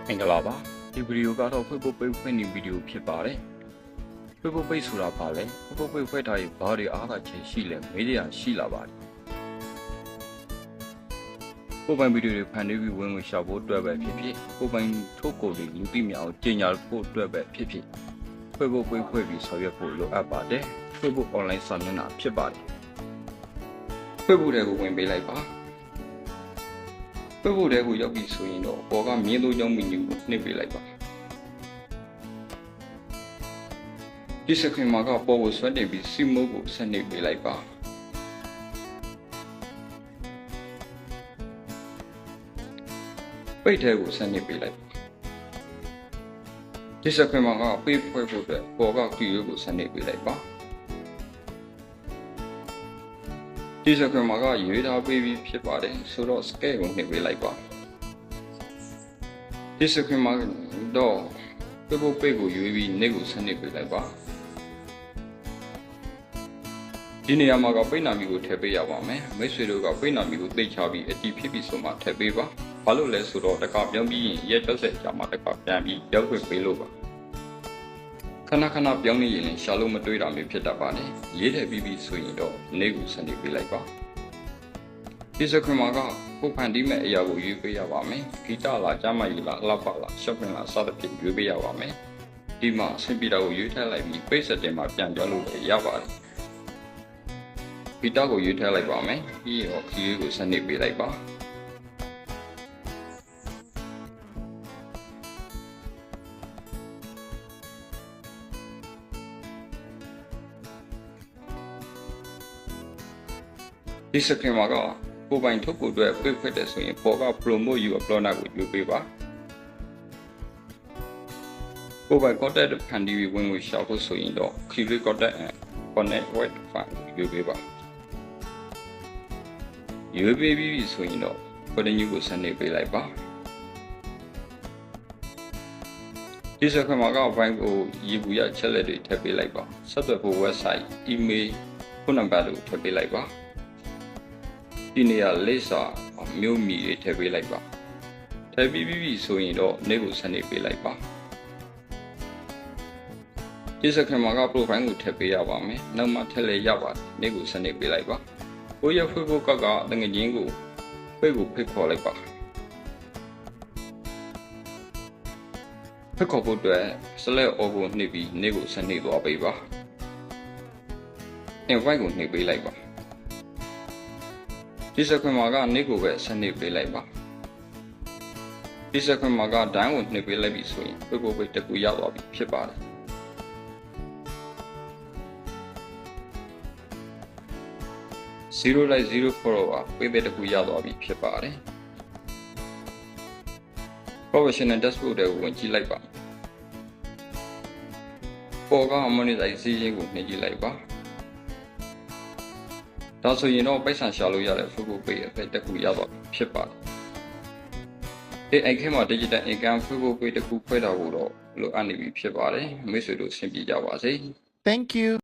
မင်္ဂလာပါဒီဗီဒီယိုကတော့ Facebook Page ဖွင့်နေဗီဒီယိုဖြစ်ပါတယ် Facebook Page ဆိုတာဘာလဲ Facebook Page ဖွင့်ထားရင်ဘာတွေအားကချင်ရှိလဲမေးရရှိလာပါတယ်ကိုယ်ပိုင်ဗီဒီယိုတွေဖန်တီးပြီးဝင်ဝင်ရှာဖို့အတွက်ပဲဖြစ်ဖြစ်ကိုယ်ပိုင်ထုတ်ကိုယ်တွေလူသိများအောင်ကြေညာဖို့အတွက်ပဲဖြစ်ဖြစ် Facebook Page ဖွင့်ပြီးဆောင်ရွက်ဖို့လိုအပ်ပါတယ် Facebook Online စာမျက်နှာဖြစ်ပါတယ် Facebook တွေကိုဝင်ပေးလိုက်ပါFacebook တွေကိုရောက်ပြီဆိုရင်တော့ပေါ်ကမြင်းတို့ကြောင့်မီနူကိုနှိပ်ပေးလိုက်ပါဒီစခရင်မှာကပေါ်ကိုဆွဲတင်ပြီးစီမိုးကိုဆက်နှိပ်ပေးလိုက်ပါပိတ်ထဲကိုဆက်နှိပ်ပေးလိုက်ပါဒီစခရင်မှာကပိတ်ဖွဲ့ဖို့အတွက်ပေါ်ကကီရိုးကိုဆက်နှိပ်ပေးလိုက်ပါဒီစခရင်မှာကရွေးထားပေးပြီးဖြစ်ပါတယ်ဆိုတော့ scale ကိုနှိပ်ပေးလိုက်ပါဒီစခရင်မှာတော့ Facebook page ကိုရွေးပြီး nick ကိုဆက်နှိပ်ပေးလိုက်ပါဒီနေရာမှာကပိတ်နာမည်ကိုထည့်ပေးရပါမယ်မိတ်ဆွေတို့ကပိတ်နာမည်ကိုသိချပြီးအတည်ဖြစ်ပြီဆိုမှထည့်ပေးပါဘာလို့လဲဆိုတော့တခါပြောင်းပြီးရင်ရက်60ကြာမှတခါပြန်ပြီးရောက်ခွင့်ပေးလို့ပါခဏခဏပြောင်းနေရင်ရှာလို့မတွေ့တာမျိုးဖြစ်တတ်ပါတယ်ရေးထည့်ပြီးပြီဆိုရင်တော့ nick ကိုဆက်နှိပ်ပေးလိုက်ပါဒီစခရင်မှာကကိုဖန်တီးမဲ့အရာကိုရွေးပေးရပါမယ်ဂီတလားကြားမကြီးလားအလှပလား shopping လားစသဖြင့်ရွေးပေးရပါမယ်ဒီမှာဆင်ပီတာကိုရွေးထည့်လိုက်ပြီး page setting မှာပြန်ပြောင်းလို့ရပါတယ်ဂီတကိုရွေးထည့်လိုက်ပါမယ်ပြီးတော့ခီးကိုဆက်နှိပ်ပေးလိုက်ပါဒီစခရင်မှာကကိုပိုင်ထုတ်ကိုအတွက်ပိတ်ဖွက်တယ်ဆိုရင်ပေါ်က promote you uploader ကိုရွေးပေးပါကိုပိုင် contact ဖန်တီးပြီးဝင်ဝင်ရှာဖို့ဆိုရင်တော့ create contact and connect with file ရွေးပေးပါရွေးပေးပြီးဆိုရင်တော့ continue ကိုဆက်နှိပ်ပေးလိုက်ပါဒီစခရင်မှာက file ကိုရေဘူးရချက်လက်တွေထည့်ပေးလိုက်ပါဆက်သွယ်ဖို့ website email ဖုန်းနံပါတ်တို့ထည့်ပေးလိုက်ပါဒီနေရာလိပ်စာမျိုးမီတွေထည့်ပေးလိုက်ပါထည့်ပြီးပြီဆိုရင်တော့နေ့ကိုဆက်နှိပ်ပေးလိုက်ပါဒီစခရင်မှာက profile ကိုထည့်ပေးရပါမယ်နောက်မှထည့်လဲရပါတယ်နေ့ကိုဆက်နှိပ်ပေးလိုက်ပါကိုရ Facebook ကတငယ်ချင်းကိုဖိတ်ခေါ်လိုက်ပါဖိတ်ခေါ်ဖို့အတွက် select all ကိုနှိပ်ပြီးနေ့ကိုဆက်နှိပ်သွားပေးပါ invite ကိုနှိပ်ပေးလိုက်ပါဒီစခရင်မှာက nick ကိုပဲဆက်နှိပ်ပေးလိုက်ပါဒီစခရင်မှာက down ကိုနှိပ်ပေးလိုက်ပြီဆိုရင် Facebook page တစ်ခုရောက်သွားပြီဖြစ်ပါတယ်0.0 follower page တစ်ခုရောက်သွားပြီဖြစ်ပါတယ် professional dashboard တွေကိုဝင်ကြည့်လိုက်ပါပေါ်က monetization ကိုနှိပ်ကြည့်လိုက်ပါဒါဆိုရင်တော့ပိုက်ဆံရှာလို့ရတဲ့ Facebook page အဖက်တစ်ခုရတော့ဖြစ်ပါတယ်အဲ့ခဲမှာ digital income Facebook page တစ်ခုဖွဲ့တာကိုတော့လိုအပ်နေပြီဖြစ်ပါတယ်မိတ်ဆွေတို့ဆင်ပြေကြပါစေ Thank you.